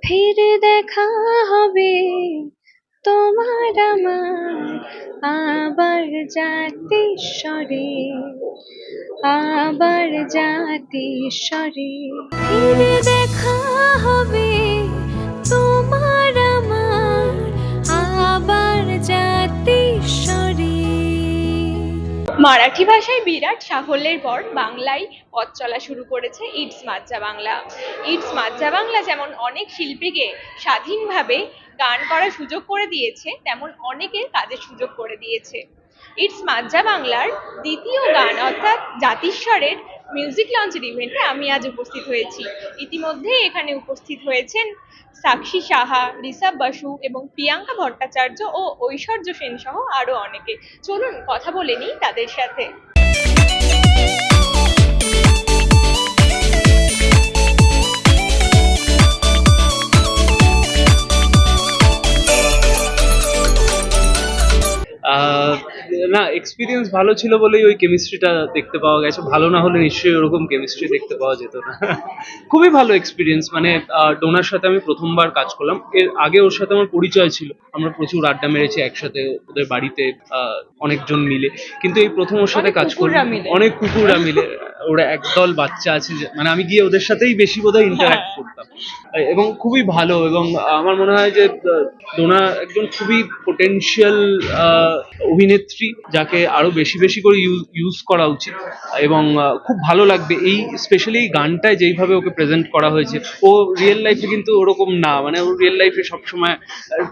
ফিরে দেখা হবে তোমার আমার আবার জাতিস্বরে, আবার জাতিস্বরে। ফিরে দেখা হবে তোমার আমার আবার জাতিস্বরে। মারাঠি ভাষায় বিরাট সাফল্যের পর বাংলায় পথ চলা শুরু করেছে ইটস মাঝযা বাংলা। ইটস মাঝযা বাংলা যেমন অনেক শিল্পীকে স্বাধীনভাবে গান করার সুযোগ করে দিয়েছে, তেমন অনেকের কাজের সুযোগ করে দিয়েছে। ইটস মাঝযা বাংলার দ্বিতীয় গান অর্থাৎ জাতিস্বরের মিউজিক লঞ্চের ইভেন্টে আমি আজ উপস্থিত হয়েছি। ইতিমধ্যে এখানে উপস্থিত হয়েছেন সাক্ষী সাহা, ঋষভ বসু এবং প্রিয়াঙ্কা ভট্টাচার্য ও ঐশ্বর্য সেন সহ আরো অনেকে। চলুন কথা বলে নিই তাদের সাথে। আহ, না, এক্সপিরিয়েন্স ভালো ছিল বলেই ওই কেমিস্ট্রিটা দেখতে পাওয়া গেছে। ভালো না হলে নিশ্চয়ই ওরকম কেমিস্ট্রি দেখতে পাওয়া যেত না। খুবই ভালো এক্সপিরিয়েন্স। মানে ডোনার সাথে আমি প্রথমবার কাজ করলাম। এর আগে ওর সাথে আমার পরিচয় ছিল, আমরা প্রচুর আড্ডা মেরেছি একসাথে ওদের বাড়িতে অনেকজন মিলে। কিন্তু এই প্রথম ওর সাথে কাজ করলাম, অনেক কুকুররা মিলে। ওরা একদল বাচ্চা আছে, মানে আমি গিয়ে ওদের সাথেই বেশি বোধহয় ইন্টারাক্ট করতাম। এবং খুবই ভালো। এবং আমার মনে হয় যে ডোনা একজন খুবই পোটেনশিয়াল অভিনেত্রী, যাকে আরো বেশি বেশি করে ইউজ করা উচিত। এবং খুব ভালো লাগবে এই স্পেশালি এই গানটায় যেইভাবে ওকে প্রেজেন্ট করা হয়েছে। ও রিয়েল লাইফে কিন্তু ওরকম না, মানে ও রিয়েল লাইফে সবসময়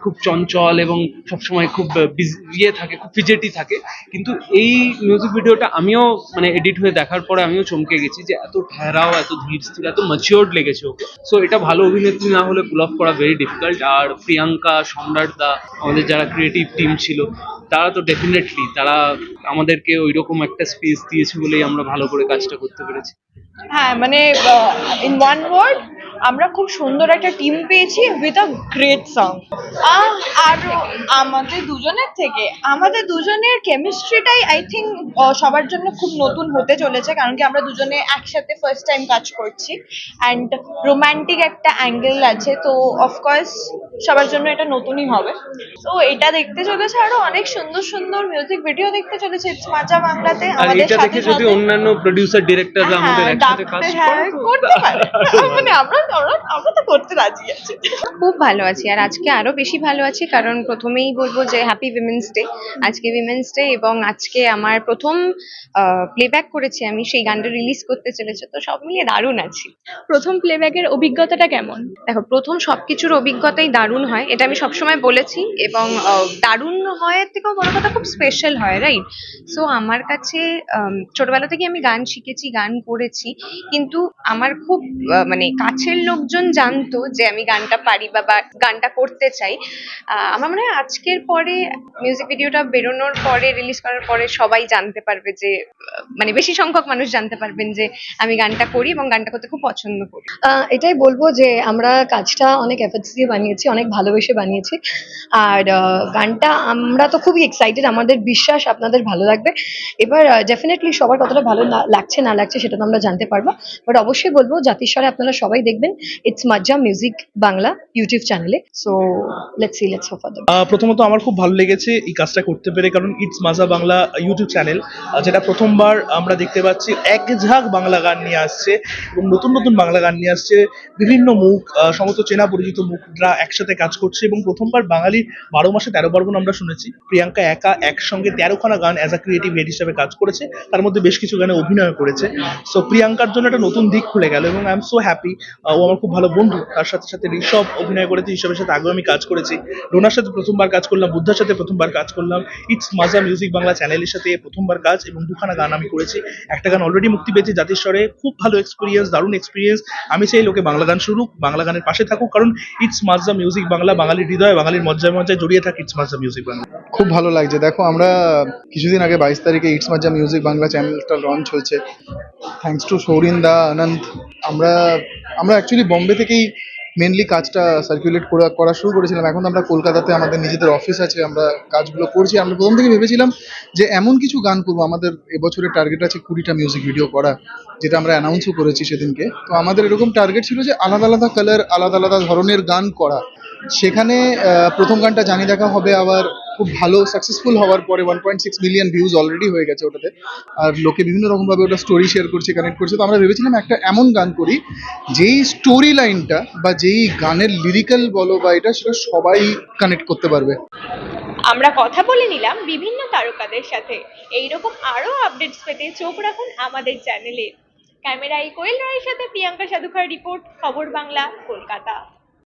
খুব চঞ্চল এবং সবসময় খুব ইয়ে থাকে, খুব ফিজেটি থাকে। কিন্তু এই মিউজিক ভিডিওটা আমিও মানে এডিট হয়ে দেখার পরে আমিও চমকে গেছি যে এত ঠেরাও, এত ধীর স্থির, এত ম্যাচিওর্ড লেগেছে ওকে। সো এটা ভালো অভিনেত্রী না হলে পুল অফ করা ভেরি ডিফিকাল্ট। আর প্রিয়াঙ্কা, সম্রাট দা, আমাদের যারা ক্রিয়েটিভ টিম ছিল, তারা তো ডেফিনেটলি তারা আমাদেরকে ওইরকম একটা স্পেস দিয়েছে বলেই আমরা ভালো করে কাজটা করতে পেরেছি। হ্যাঁ, মানে ইন ওয়ান ওয়ার্ড আমরা খুব সুন্দর একটা টিম পেয়েছি উইথ আ গ্রেট সং। আর আমাদের দুজনের কেমিস্ট্রিটাই আই থিঙ্ক সবার জন্য খুব নতুন হতে চলেছে, কারণ কি আমরা দুজনে একসাথে ফার্স্ট টাইম কাজ করছি অ্যান্ড রোমান্টিক একটা অ্যাঙ্গেল আছে, তো অফকোর্স সবার জন্য এটা নতুনই হবে। তো এটা দেখতে চলেছে, আরো অনেক সুন্দর সুন্দর মিউজিক ভিডিও দেখতে চলেছে ইটস মাঝযা বাংলাতে। আর আমাদের এটা দেখে যদি অন্যান্য প্রোডিউসার ডিরেক্টররা আমাদের একসাথে কাজ করে করতে পারে, মানে আমরা তো করতে রাজি আছি। খুব ভালো আছি, আর আজকে আরো বেশি ভালো আছি, কারণ প্রথমেই বলবো যে হ্যাপি উইমেন্স ডে। আজকে উইমেন্স ডে এবং আজকে আমার প্রথম প্লেব্যাক করেছি আমি, সেই গানটা রিলিজ করতে চলেছে, তো সব মিলিয়ে দারুণ আছি। প্রথম প্লেব্যাকের অভিজ্ঞতাটা কেমন? দেখো, প্রথম সবকিছুর অভিজ্ঞতাই দারুণ হয়, এটা আমি সবসময় বলেছি। এবং দারুণ হয় থেকেও বড় কথা খুব স্পেশাল হয়, রাইট? সো আমার কাছে ছোটবেলা থেকে আমি গান শিখেছি, গান করেছি, কিন্তু আমার খুব মানে কাছের লোকজন জানতো যে আমি গানটা পারি বা গানটা করতে চাই। আমার মনে হয় আজকের পরে, মিউজিক ভিডিওটা বেরোনোর পরে, রিলিজ করার পরে সবাই জানতে পারবে যে মানে বেশি সংখ্যক মানুষ জানতে পারবেন যে আমি গানটা করি এবং গানটা করতে খুব পছন্দ করি। এটাই বলবো যে আমরা কাজটা অনেক এফর্টস দিয়ে বানিয়েছি, অনেক ভালোবেসে বানিয়েছি। আর গানটা আমরা তো খুবই এক্সাইটেড, আমাদের বিশ্বাস আপনাদের ভালো লাগবে। এবার ডেফিনেটলি সবার কতটা ভালো লাগছে না লাগছে সেটা তো আমরা জানতে পারবো, বাট অবশ্যই বলবো জাতিস্বরে আপনারা সবাই দেখবেন ইটস মাঝযা মিউজিক বাংলা ইউটিউব চ্যানেলে। So let's hope for the. প্রথমত আমার খুব ভালো লেগেছে এই কাজটা করতে পেরে, কারণ ইটস মাঝযা বাংলা ইউটিউব চ্যানেল যেটা প্রথমবার আমরা দেখতে পাচ্ছি এক ঝাঁক বাংলা গান নিয়ে আসছে এবং নতুন নতুন বাংলা গান নিয়ে আসছে। বিভিন্ন মুখ, সমস্ত চেনা পরিচিত মুখরা একসাথে কাজ করছে এবং প্রথমবার বাঙালির 12 মাসে 13 পার্বণ আমরা শুনেছি। প্রিয়াঙ্কা একা একসঙ্গে 13খানা গান অ্যাজ আ ক্রিয়েটিভ হেড হিসেবে কাজ করেছে, তার মধ্যে বেশ কিছু গানে অভিনয় করেছে। সো প্রিয়াঙ্কার জন্য একটা নতুন দিক খুলে গেল এবং আই এম সো হ্যাপি। ও আমার খুব ভালো বন্ধু, তার সাথে সাথে ঋষভ অভিনয় করেছে, ঋষভের সাথে আগেও আমি কাজ করেছি। ডোনার সাথে প্রথমবার কাজ করলাম, বুদ্ধার সাথে প্রথমবার কাজ করলাম। ইটস মাঝযা মিউজিক বাংলা চ্যানেলের সাথে প্রথমবার কাজ এবং 2খানা গান আমি করেছি। একটা গান অলরেডি মুক্তি পেয়েছে জাতিস্বরে, খুব ভালো এক্সপিরিয়েন্স, দারুণ এক্সপিরিয়েন্স। আমি চাই লোকে বাংলা গান শুনুক, বাংলা গানের পাশে থাকুক, কারণ ইটস মাঝযা মিউজিক বাংলা বাঙালির হৃদয়, বাঙালির মজ্জায় মজ্জায় জড়িয়ে থাকে ইটস মাঝযা মিউজিক বাংলা। খুব ভালো লাগছে। দেখো, আমরা কিছুদিন আগে 22 তারিখে ইটস মাঝযা মিউজিক বাংলা চ্যানেলটা লঞ্চ হয়েছে, থ্যাঙ্কস টু সৌরিন দা, আনন্দ। আমরা অ্যাকচুয়ালি বম্বে থেকেই মেনলি কাজটা সার্কুলেট করা শুরু করেছিলাম। এখন তো আমরা কলকাতাতে আমাদের নিজেদের অফিস আছে, আমরা কাজগুলো করছি। আমরা প্রথম থেকে ভেবেছিলাম যে এমন কিছু গান করবো, আমাদের এবছরের টার্গেট আছে 20টা মিউজিক ভিডিও করা, যেটা আমরা অ্যানাউন্সও করেছি সেদিনকে। তো আমাদের এরকম টার্গেট ছিল যে আলাদা আলাদা কালার, আলাদা আলাদা ধরনের গান করা। সেখানে প্রথম গানটা জানি দেখা হবে আবার খুব ভালো সাকসেসফুল হওয়ার পরে 1.6 মিলিয়ন ভিউজ অলরেডি হয়ে গেছে ওটাতে। আর লোকে বিভিন্ন রকমভাবে ওটা স্টোরি শেয়ার করছে, কানেক্ট করছে। তো আমরা ভেবেছিলাম একটা এমন গান করি যেই স্টোরি লাইনটা বা যেই গানের লিরিক্যাল বলো বা এটা, সেটা সবাই কানেক্ট করতে পারবে। আমরা কথা বলে নিলাম বিভিন্ন তারকাদের সাথে। এইরকম আরো আপডেটস পেতে চোখ রাখুন আমাদের চ্যানেলে। ক্যামেরায় কোয়েল রায়ের সাথে প্রিয়াঙ্কা সাধুখার রিপোর্ট, খবর বাংলা, কলকাতা।